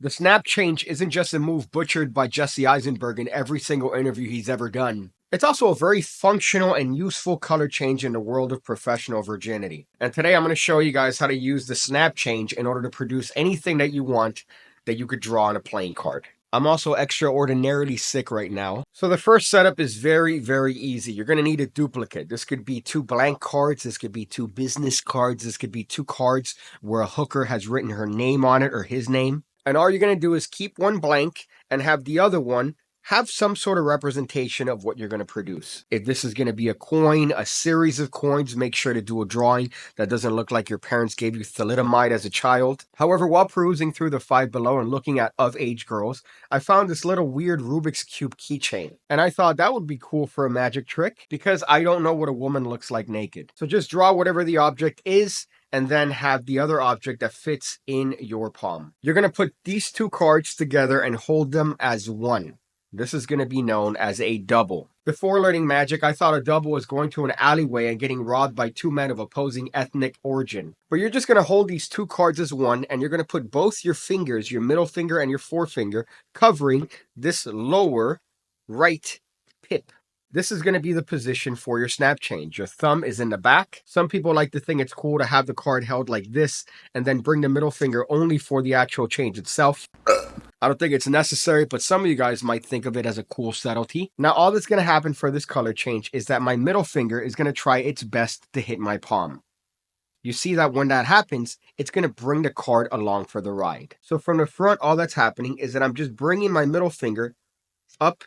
The snap change isn't just a move butchered by Jesse Eisenberg in every single interview he's ever done. It's also a very functional and useful color change in the world of professional virginity. And today I'm going to show you guys how to use the snap change in order to produce anything that you want that you could draw on a playing card. I'm also extraordinarily sick right now. So the first setup is very, very easy. You're going to need a duplicate. This could be 2 blank cards. This could be 2 business cards. This could be 2 cards where a hooker has written her name on it or his name. And all you're going to do is keep one blank and have the other one have some sort of representation of what you're going to produce. If this is going to be a coin, a series of coins, make sure to do a drawing that doesn't look like your parents gave you thalidomide as a child. However, while perusing through the Five Below and looking at of-age girls, I found this little weird Rubik's Cube keychain. And I thought that would be cool for a magic trick because I don't know what a woman looks like naked. So just draw whatever the object is and then have the other object that fits in your palm. You're going to put these 2 cards together and hold them as one. This is going to be known as a double. Before learning magic, I thought a double was going to an alleyway and getting robbed by 2 men of opposing ethnic origin. But you're just going to hold these 2 cards as one, and you're going to put both your fingers, your middle finger and your forefinger, covering this lower right pip. This is going to be the position for your snap change. Your thumb is in the back. Some people like to think it's cool to have the card held like this and then bring the middle finger only for the actual change itself. I don't think it's necessary, but some of you guys might think of it as a cool subtlety. Now, all that's going to happen for this color change is that my middle finger is going to try its best to hit my palm. You see that when that happens, it's going to bring the card along for the ride. So from the front, all that's happening is that I'm just bringing my middle finger up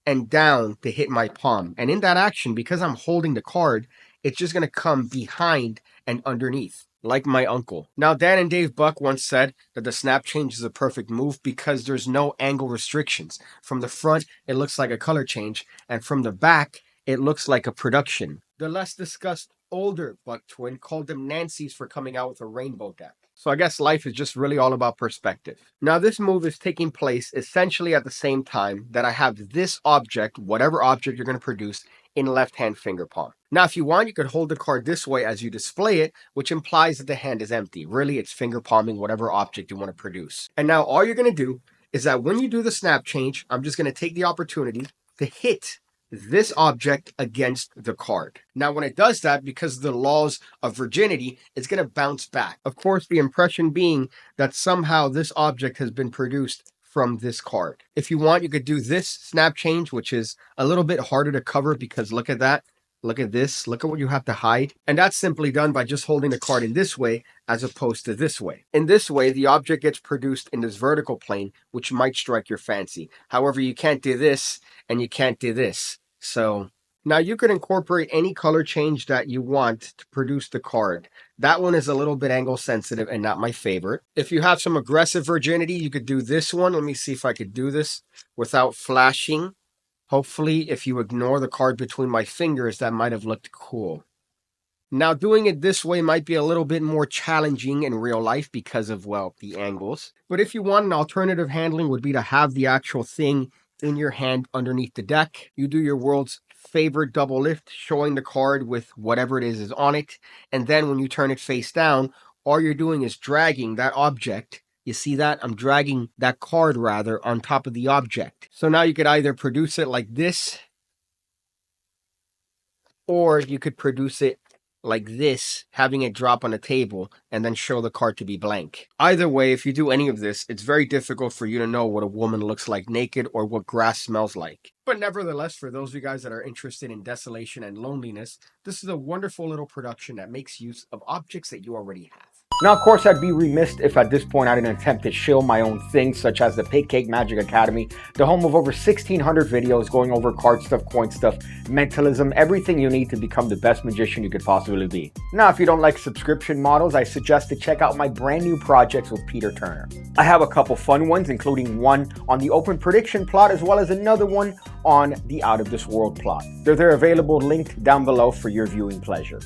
and down to hit my palm. And in that action, because I'm holding the card, it's just going to come behind and underneath, like my uncle. Now, Dan and Dave Buck once said that the snap change is a perfect move because there's no angle restrictions. From the front, it looks like a color change, and from the back, it looks like a production. The less discussed older Buck twin called them Nancy's for coming out with a rainbow deck. So I guess life is just really all about perspective. Now, this move is taking place essentially at the same time that I have this object, whatever object you're going to produce, in left-hand finger palm. Now, if you want, you could hold the card this way as you display it, which implies that the hand is empty. Really, it's finger palming whatever object you want to produce. And now all you're going to do is that when you do the snap change, I'm just going to take the opportunity to hit this object against the card. Now, when it does that, because of the laws of virginity, it's going to bounce back. Of course, the impression being that somehow this object has been produced from this card. If you want, you could do this snap change, which is a little bit harder to cover because look at that. Look at this. Look at what you have to hide. And that's simply done by just holding the card in this way as opposed to this way. In this way, the object gets produced in this vertical plane, which might strike your fancy. However, you can't do this and you can't do this. So now you can incorporate any color change that you want to produce the card. That one is a little bit angle sensitive and not my favorite. If you have some aggressive virginity, you could do this one. Let me see if I could do this without flashing. Hopefully, if you ignore the card between my fingers, that might have looked cool. Now, doing it this way might be a little bit more challenging in real life because of, well, the angles. But if you want, an alternative handling would be to have the actual thing in your hand underneath the deck. You do your world's favorite double lift, showing the card with whatever it is on it. And then when you turn it face down, all you're doing is dragging that object. You see that? I'm dragging that card, rather, on top of the object. So now you could either produce it like this, or you could produce it like this, having it drop on the table, and then show the card to be blank. Either way, if you do any of this, it's very difficult for you to know what a woman looks like naked or what grass smells like. But nevertheless, for those of you guys that are interested in desolation and loneliness, this is a wonderful little production that makes use of objects that you already have. Now, of course, I'd be remiss if at this point I didn't attempt to shill my own things, such as the PigCake Magic Academy, the home of over 1,600 videos going over card stuff, coin stuff, mentalism, everything you need to become the best magician you could possibly be. Now, if you don't like subscription models, I suggest to check out my brand new projects with Peter Turner. I have a couple fun ones, including one on the open prediction plot, as well as another one on the out of this world plot. They're available linked down below for your viewing pleasure.